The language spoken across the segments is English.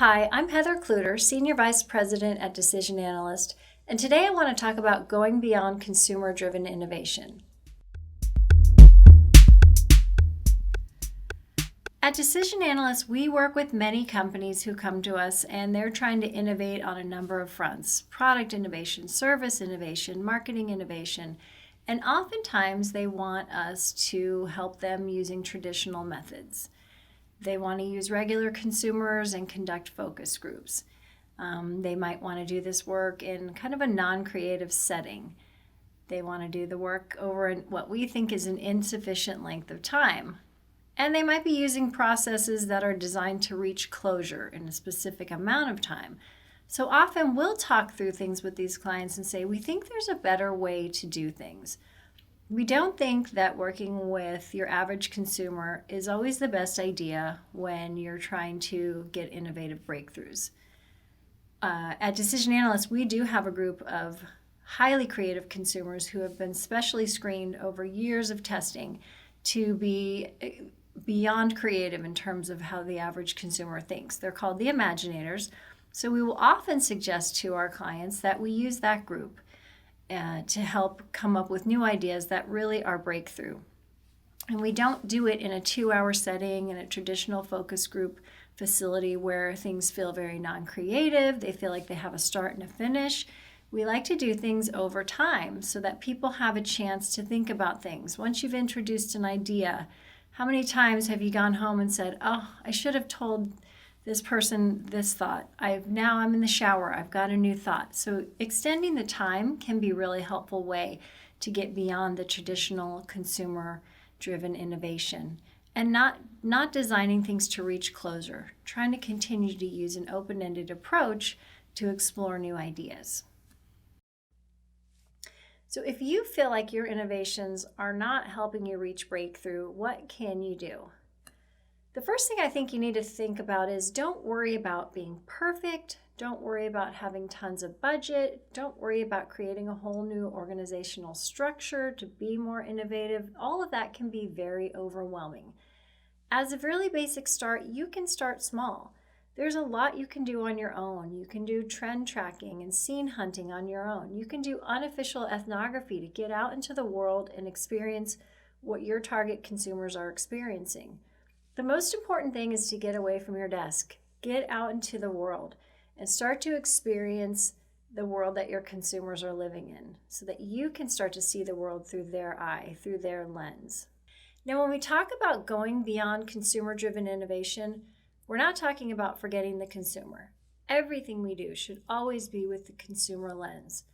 Hi, I'm Heather Kluter, Senior Vice President at Decision Analyst, and today I want to talk about going beyond consumer-driven innovation. At Decision Analyst, we work with many companies who come to us and they're trying to innovate on a number of fronts: product innovation, service innovation, marketing innovation, and oftentimes they want us to help them using traditional methods. They want to use regular consumers and conduct focus groups. They might want to do this work in kind of a non-creative setting. They want to do the work over what we think is an insufficient length of time. And they might be using processes that are designed to reach closure in a specific amount of time. So often we'll talk through things with these clients and say, we think there's a better way to do things. We don't think that working with your average consumer is always the best idea when you're trying to get innovative breakthroughs. At Decision Analyst, we do have a group of highly creative consumers who have been specially screened over years of testing to be beyond creative in terms of how the average consumer thinks. They're called the Imaginators. So we will often suggest to our clients that we use that group to help come up with new ideas that really are breakthrough. And we don't do it in a 2-hour setting in a traditional focus group facility where things feel very non-creative. They feel like they have a start and a finish. We like to do things over time so that people have a chance to think about things. Once you've introduced an idea, how many times have you gone home and said, oh, I should have told this person this thought. Now I'm in the shower, I've got a new thought. So extending the time can be a really helpful way to get beyond the traditional consumer-driven innovation and not designing things to reach closure, trying to continue to use an open-ended approach to explore new ideas. So if you feel like your innovations are not helping you reach breakthrough, what can you do? The first thing I think you need to think about is don't worry about being perfect. Don't worry about having tons of budget. Don't worry about creating a whole new organizational structure to be more innovative. All of that can be very overwhelming. As a really basic start, you can start small. There's a lot you can do on your own. You can do trend tracking and scene hunting on your own. You can do unofficial ethnography to get out into the world and experience what your target consumers are experiencing. The most important thing is to get away from your desk, get out into the world, and start to experience the world that your consumers are living in so that you can start to see the world through their eye, through their lens. Now, when we talk about going beyond consumer-driven innovation, we're not talking about forgetting the consumer. Everything we do should always be with the consumer lens.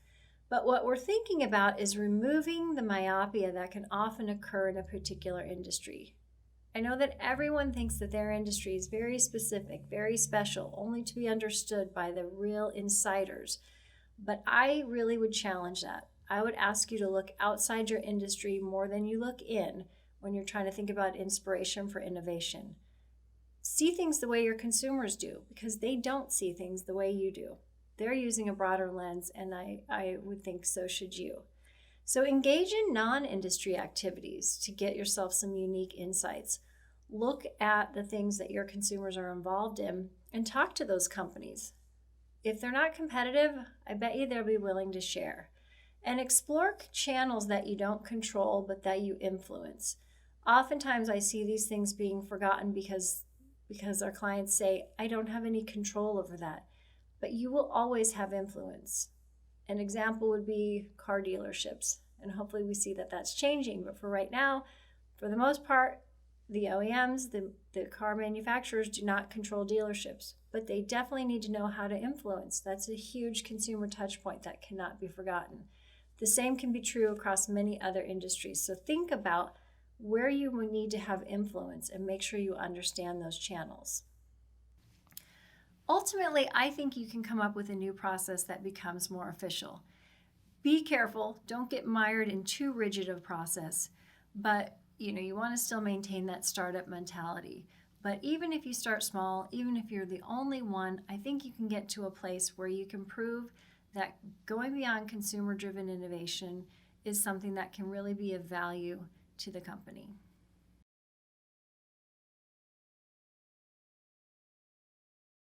But what we're thinking about is removing the myopia that can often occur in a particular industry. I know that everyone thinks that their industry is very specific, very special, only to be understood by the real insiders. But I really would challenge that. I would ask you to look outside your industry more than you look in when you're trying to think about inspiration for innovation. See things the way your consumers do, because they don't see things the way you do. They're using a broader lens, and I would think so should you. So engage in non-industry activities to get yourself some unique insights. Look at the things that your consumers are involved in and talk to those companies. If they're not competitive, I bet you they'll be willing to share. And explore channels that you don't control but that you influence. Oftentimes I see these things being forgotten because our clients say, I don't have any control over that. But you will always have influence. An example would be car dealerships, and hopefully we see that that's changing. But for right now, for the most part, the OEMs, the car manufacturers do not control dealerships, but they definitely need to know how to influence. That's a huge consumer touch point that cannot be forgotten. The same can be true across many other industries. So think about where you will need to have influence and make sure you understand those channels. Ultimately, I think you can come up with a new process that becomes more official. Be careful, don't get mired in too rigid a process, but you want to still maintain that startup mentality. But even if you start small, even if you're the only one, I think you can get to a place where you can prove that going beyond consumer-driven innovation is something that can really be of value to the company.